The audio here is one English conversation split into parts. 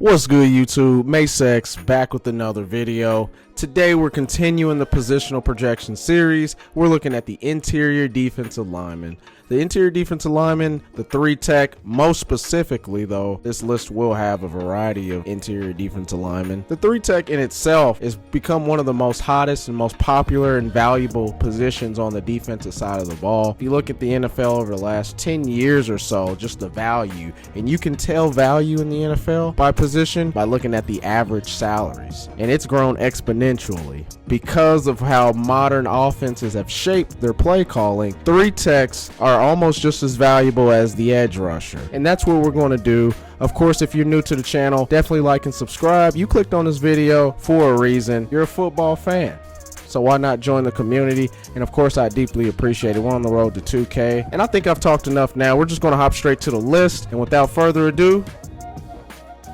What's good, YouTube? Masex back with another video. Today we're continuing the positional projection series. We're looking at the interior defensive lineman. The interior defensive lineman, the 3 tech, most specifically though, this list will have a variety of interior defensive linemen. The 3 tech in itself has become one of the most hottest and most popular and valuable positions on the defensive side of the ball. If you look at the NFL over the last 10 years or so, just the value, and you can tell value in the NFL by position by looking at the average salaries, and it's grown exponentially because of how modern offenses have shaped their play calling. 3 techs are almost just as valuable as the edge rusher, and that's what we're going to do. Of course, if you're new to the channel, definitely like and subscribe. You clicked on this video for a reason. You're a football fan, so why not join the community? And of course, I deeply appreciate it. We're on the road to 2K, and I think I've talked enough now. We're just going to hop straight to the list, and without further ado,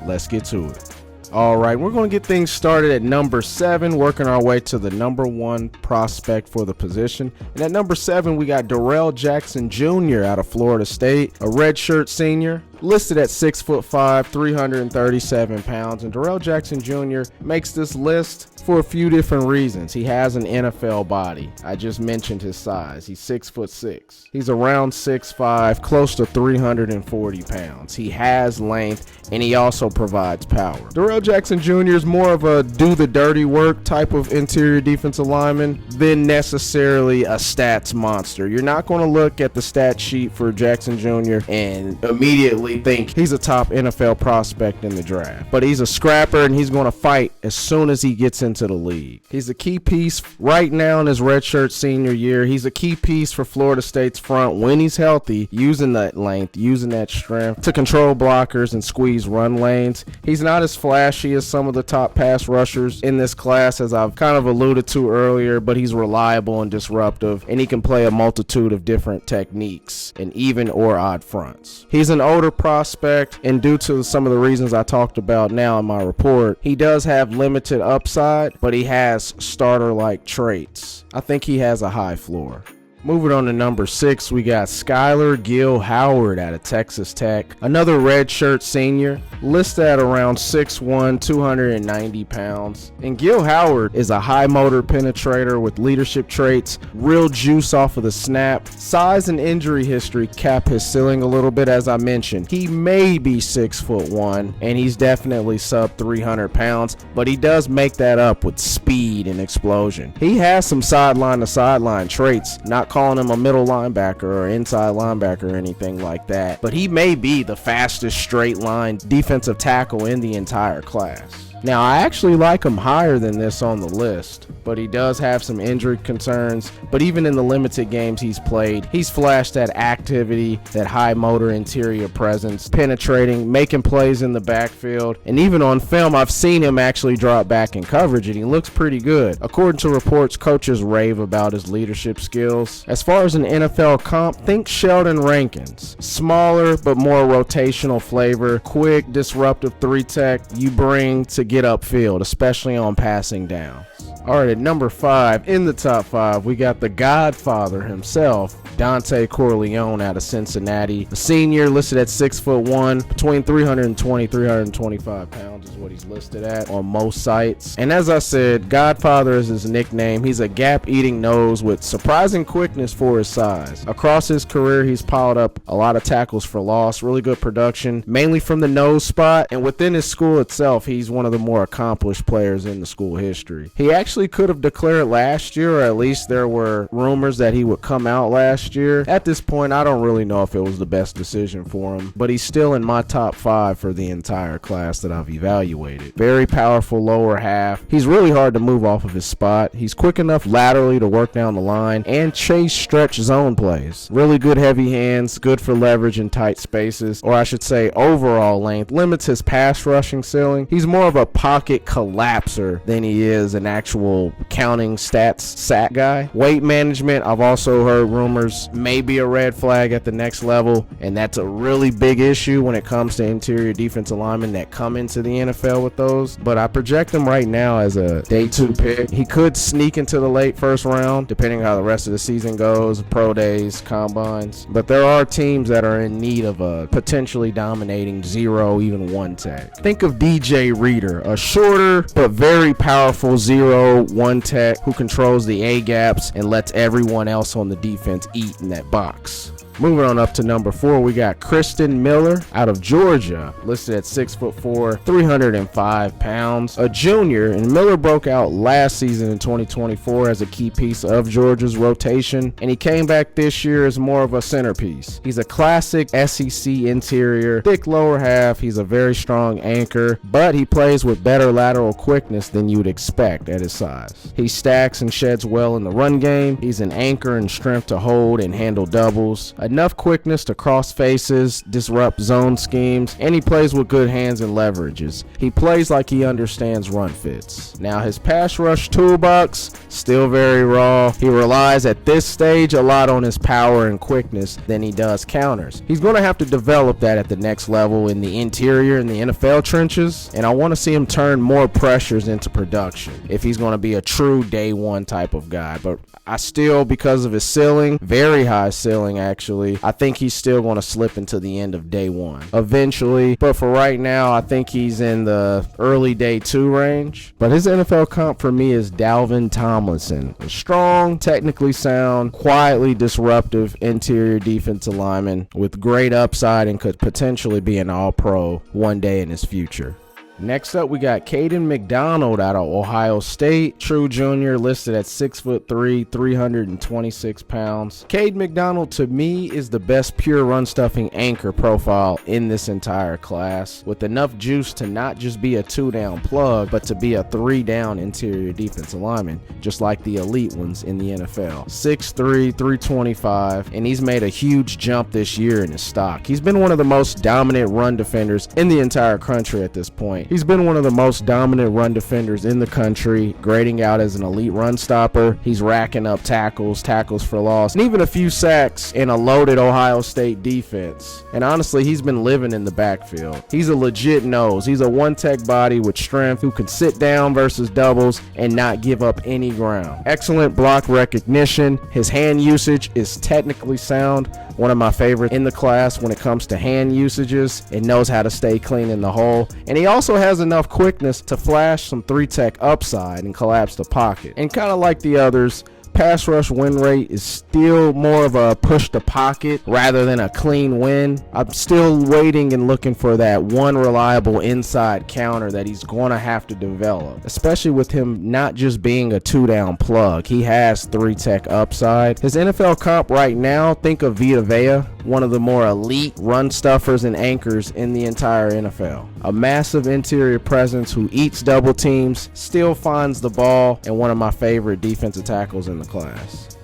let's get to it. All right, we're going to get things started at number 7, working our way to the number 1 prospect for the position. And at number 7, we got Darrell Jackson Jr. out of Florida State, a redshirt senior, listed at 6'5", 337 pounds. And Darrell Jackson Jr. makes this list for a few different reasons. He has an NFL body. I just mentioned his size. He's 6'6". He's around 6'5", close to 340 pounds. He has length, and he also provides power. Darrell Jackson Jr. is more of a do the dirty work type of interior defensive lineman than necessarily a stats monster. You're not going to look at the stat sheet for Jackson Jr. and immediately think he's a top NFL prospect in the draft, but he's a scrapper, and he's going to fight as soon as he gets into the league. He's a key piece right now in his redshirt senior year. He's a key piece for Florida State's front when he's healthy, using that length, using that strength to control blockers and squeeze run lanes. He's not as flashy as some of the top pass rushers in this class, as I've kind of alluded to earlier, but he's reliable and disruptive, and he can play a multitude of different techniques and even or odd fronts. He's an older prospect, and due to some of the reasons I talked about now in my report, he does have limited upside, but he has starter-like traits. I think he has a high floor. Moving on to number 6, we got Skylar Gill Howard out of Texas Tech, another redshirt senior, listed at around 6'1", 290 pounds. And Gill Howard is a high motor penetrator with leadership traits, real juice off of the snap. Size and injury history cap his ceiling a little bit. As I mentioned, he may be 6'1", and he's definitely sub 300 pounds, but he does make that up with speed and explosion. He has some sideline to sideline traits, not calling him a middle linebacker or inside linebacker or anything like that, but he may be the fastest straight line defensive tackle in the entire class. Now, I actually like him higher than this on the list, but he does have some injury concerns. But even in the limited games he's played, he's flashed that activity, that high motor interior presence, penetrating, making plays in the backfield. And even on film, I've seen him actually drop back in coverage, and he looks pretty good. According to reports, coaches rave about his leadership skills. As far as an NFL comp, think Sheldon Rankins. Smaller, but more rotational flavor, quick, disruptive 3 tech you bring to get upfield, especially on passing down. All right, at number 5, in the top 5, we got the Godfather himself, Dante Corleone out of Cincinnati. A senior listed at 6'1", between 320, 325 pounds is what he's listed at on most sites. And as I said, Godfather is his nickname. He's a gap-eating nose with surprising quickness for his size. Across his career, he's piled up a lot of tackles for loss, really good production, mainly from the nose spot. And within his school itself, he's one of the more accomplished players in the school history. He actually could have declared last year, or at least there were rumors that he would come out last year. At this point, I don't really know if it was the best decision for him, but he's still in my top 5 for the entire class that I've evaluated. Very powerful lower half. He's really hard to move off of his spot. He's quick enough laterally to work down the line and chase stretch zone plays. Really good heavy hands, good for leverage in tight spaces, or I should say overall length. Limits his pass rushing ceiling. He's more of a pocket collapser than he is an actual counting stats sack guy. Weight management, I've also heard rumors, may be a red flag at the next level, and that's a really big issue when it comes to interior defensive linemen that come into the NFL. NFL with those, but I project him right now as a day 2 pick. He could sneak into the late first round, depending on how the rest of the season goes, pro days, combines. But there are teams that are in need of a potentially dominating 0, even 1 tech. Think of DJ Reader, a shorter but very powerful 0-1 tech who controls the A gaps and lets everyone else on the defense eat in that box. Moving on up to number 4, we got Kristen Miller out of Georgia, listed at 6'4", 305 pounds, a junior, and Miller broke out last season in 2024 as a key piece of Georgia's rotation, and he came back this year as more of a centerpiece. He's a classic SEC interior, thick lower half, he's a very strong anchor, but he plays with better lateral quickness than you'd expect at his size. He stacks and sheds well in the run game, he's an anchor and strength to hold and handle doubles, enough quickness to cross faces, disrupt zone schemes, and he plays with good hands and leverages. He plays like he understands run fits. Now his pass rush toolbox, still very raw. He relies at this stage a lot on his power and quickness than he does counters. He's going to have to develop that at the next level in the interior in the NFL trenches, and I want to see him turn more pressures into production if he's going to be a true day 1 type of guy. But I still, because of his ceiling, very high ceiling actually, I think he's still going to slip into the end of day 1 eventually. But for right now, I think he's in the early day 2 range. But his NFL comp for me is Dalvin Tomlinson, a strong, technically sound, quietly disruptive interior defensive lineman with great upside and could potentially be an all-pro one day in his future. Next up, we got Caden McDonald out of Ohio State, true junior, listed at 6'3", 326 pounds. Caden McDonald, to me, is the best pure run-stuffing anchor profile in this entire class, with enough juice to not just be a 2-down plug, but to be a 3-down interior defensive lineman, just like the elite ones in the NFL. 6'3", 325, and he's made a huge jump this year in his stock. He's been one of the most dominant run defenders in the entire country at this point. He's been one of the most dominant run defenders in the country, grading out as an elite run stopper. He's racking up tackles for loss, and even a few sacks in a loaded Ohio State defense. And honestly, he's been living in the backfield. He's a legit nose. He's a 1-tech body with strength who can sit down versus doubles and not give up any ground. Excellent block recognition. His hand usage is technically sound, one of my favorites in the class when it comes to hand usages, and knows how to stay clean in the hole. And he also has enough quickness to flash some 3-tech upside and collapse the pocket. And kind of like the others, pass rush win rate is still more of a push the pocket rather than a clean win. I'm still waiting and looking for that one reliable inside counter that he's going to have to develop, especially with him not just being a 2-down plug. He has 3-tech upside. His NFL comp right now, think of Vita Vea, one of the more elite run stuffers and anchors in the entire NFL. A massive interior presence who eats double teams, still finds the ball, and one of my favorite defensive tackles in the class.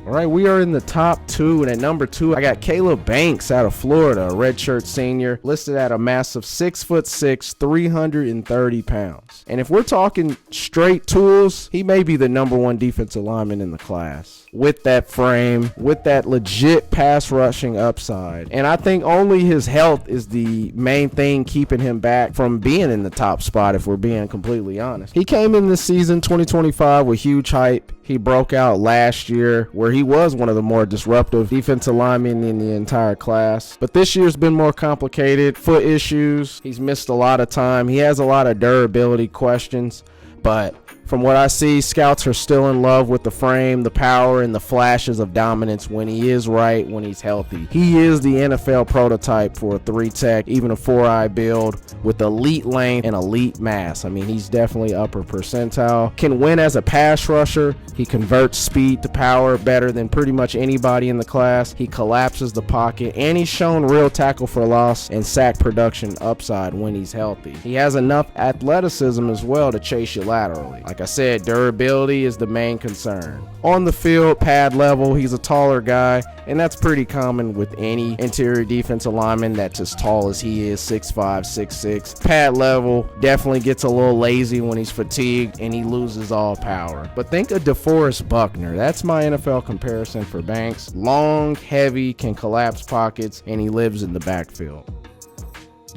All right, we are in the top 2, and at number 2, I got Caleb Banks out of Florida, a redshirt senior, listed at a massive 6'6", 330 pounds. And if we're talking straight tools, he may be the number 1 defensive lineman in the class. With that frame, with that legit pass rushing upside. And I think only his health is the main thing keeping him back from being in the top spot, if we're being completely honest. He came in this season, 2025, with huge hype. He broke out last year where he was one of the more disruptive defensive linemen in the entire class. But this year's been more complicated. Foot issues. He's missed a lot of time. He has a lot of durability questions. But from what I see, scouts are still in love with the frame, the power, and the flashes of dominance when he is right, when he's healthy. He is the NFL prototype for a 3-tech, even a 4-eye build with elite length and elite mass. I mean, he's definitely upper percentile. Can win as a pass rusher. He converts speed to power better than pretty much anybody in the class. He collapses the pocket, and he's shown real tackle for loss and sack production upside when he's healthy. He has enough athleticism as well to chase you laterally. Like I said, durability is the main concern. On the field, pad level, he's a taller guy, and that's pretty common with any interior defensive lineman that's as tall as he is, 6'5", 6'6". Pad level, definitely gets a little lazy when he's fatigued and he loses all power. But think of DeForest Buckner. That's my NFL comparison for Banks. Long, heavy, can collapse pockets, and he lives in the backfield.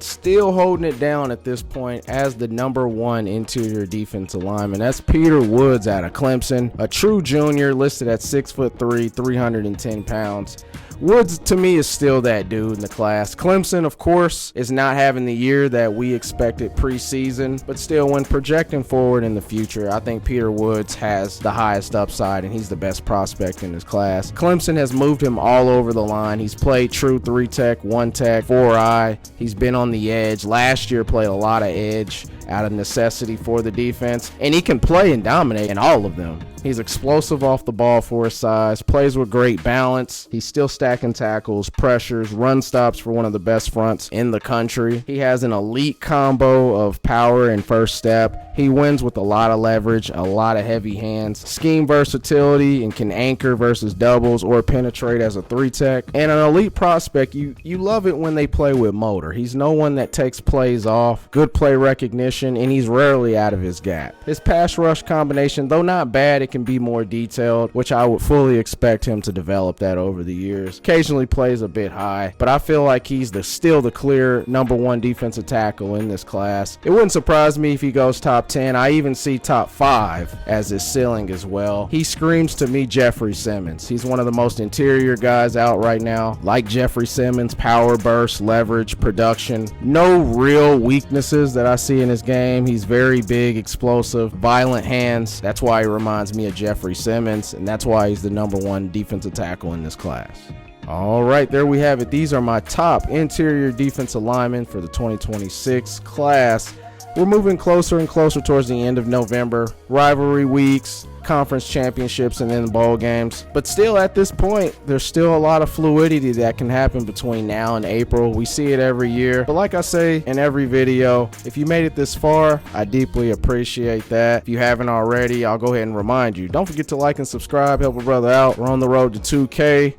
still holding it down at this point as the #1 interior defensive lineman. That's Peter Woods out of Clemson, a true junior, listed at 6'3", 310 pounds. Woods, to me, is still that dude in the class. Clemson, of course, is not having the year that we expected preseason, but still, when projecting forward in the future, I think Peter Woods has the highest upside, and he's the best prospect in his class. Clemson has moved him all over the line. He's played true 3-tech, 1-tech, 4-eye. He's been on the edge. Last year, played a lot of edge out of necessity for the defense, and he can play and dominate in all of them. He's explosive off the ball for his size, plays with great balance. He's still stacking tackles, pressures, run stops for one of the best fronts in the country. He has an elite combo of power and first step. He wins with a lot of leverage, a lot of heavy hands, scheme versatility, and can anchor versus doubles or penetrate as a 3-tech. And an elite prospect, you love it when they play with motor. He's no one that takes plays off, good play recognition, and he's rarely out of his gap. His pass rush combination, though not bad, it can be more detailed, which I would fully expect him to develop that over the years. Occasionally plays a bit high, but I feel like he's still the clear #1 defensive tackle in this class. It wouldn't surprise me if he goes top 10. I even see top 5 as his ceiling as well. He screams to me Jeffrey Simmons. He's one of the most interior guys out right now. Like Jeffrey Simmons, power burst, leverage, production. No real weaknesses that I see in his game. He's very big, explosive, violent hands. That's why he reminds me of Jeffrey Simmons, and that's why he's the #1 defensive tackle in this class. All right, there we have it. These are my top interior defensive linemen for the 2026 class. We're moving closer and closer towards the end of November, rivalry weeks, conference championships, and then bowl games. But still, at this point, there's still a lot of fluidity that can happen between now and April. We see it every year. But like I say in every video, if you made it this far, I deeply appreciate that. If you haven't already, I'll go ahead and remind you. Don't forget to like and subscribe, help a brother out. We're on the road to 2K.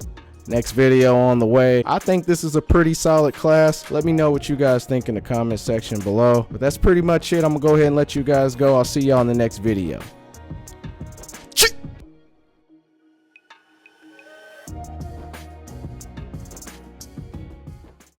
Next video on the way. I think this is a pretty solid class. Let me know what you guys think in the comment section below. But that's pretty much it. I'm gonna go ahead and let you guys go. I'll see y'all in the next video.